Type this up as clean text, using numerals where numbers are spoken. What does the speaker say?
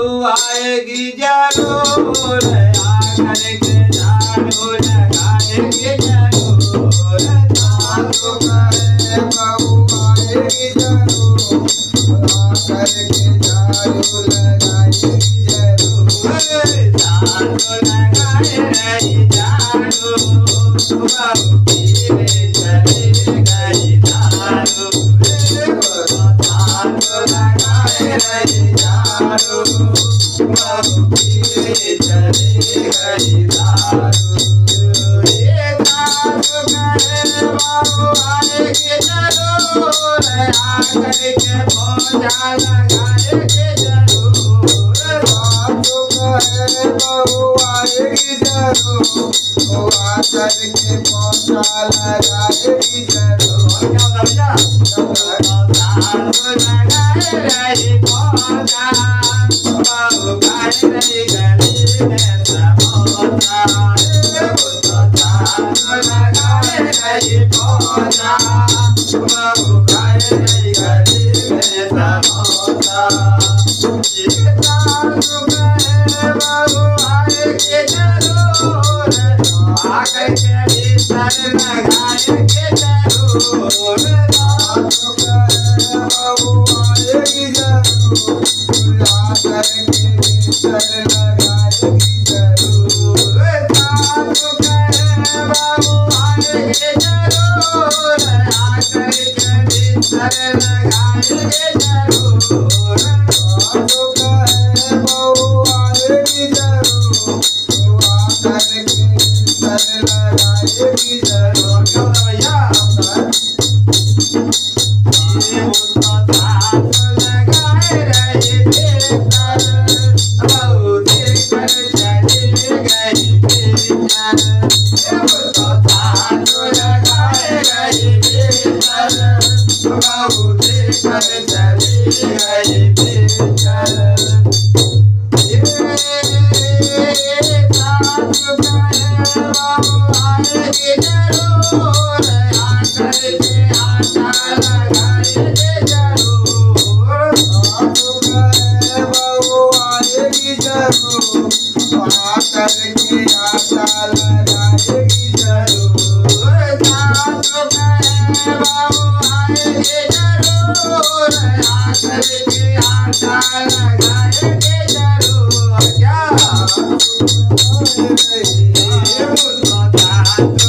आएगी जरूर आकर के झाड़ू लगाएगी जरूर झाड़ू करे बहू आएगी जरूर आकर के झाड़ू लगाएगी जरूर झाड़ू लगाए रही झाड़ू बहू पीले चली गई झाड़ू झाड़ू लगाए रही झाड़ू बहू पीले चली गई झाड़ू ये झाड़ू करे बहू आएगी जरूर आकर के पौधा लगाएगी जरूर झाड़ू करे बहू आएगी जरूर आकर के पौधा लगाएगी जरूर झाड़ू लगाए रही पौधा बहू खाए रही गली में समोसा झाड़ू लगाए रही पौधा बहू खाए रही गली में समोसा झाड़ू करे बहू आएगी जरूर आकर के भीतर लगाएगी जरूर झाड़ू करे बहू आएगी जरूर आकर के भीतर लगाएगी जरूर झाड़ू करे बहू आएगी जरूर आकर के भीतर लगाएगी जरूर झाड़ू करे बहू आएगी जरूर आकर के भीतर लगाएगी जरूर क्यों ना भैया ये मुद्दा झाड़ू लगाए रही भीतर बहू देखकर चली गई भीतर ये मुद्दा झाड़ू लगाए रही भीतर बहू देखकर चली गई भीतर ये झाड़ू करे बहू आएगी जरूर आकर के आटा लगाएगी जरूर झाड़ू करे बहू आएगी जरूर आकर के आटा लगाएगी जरूर झाड़ू करे बहू आएगी जरूर आकर के आटा लगाएगी जरूर क्या ये मुद्दा झाड़ू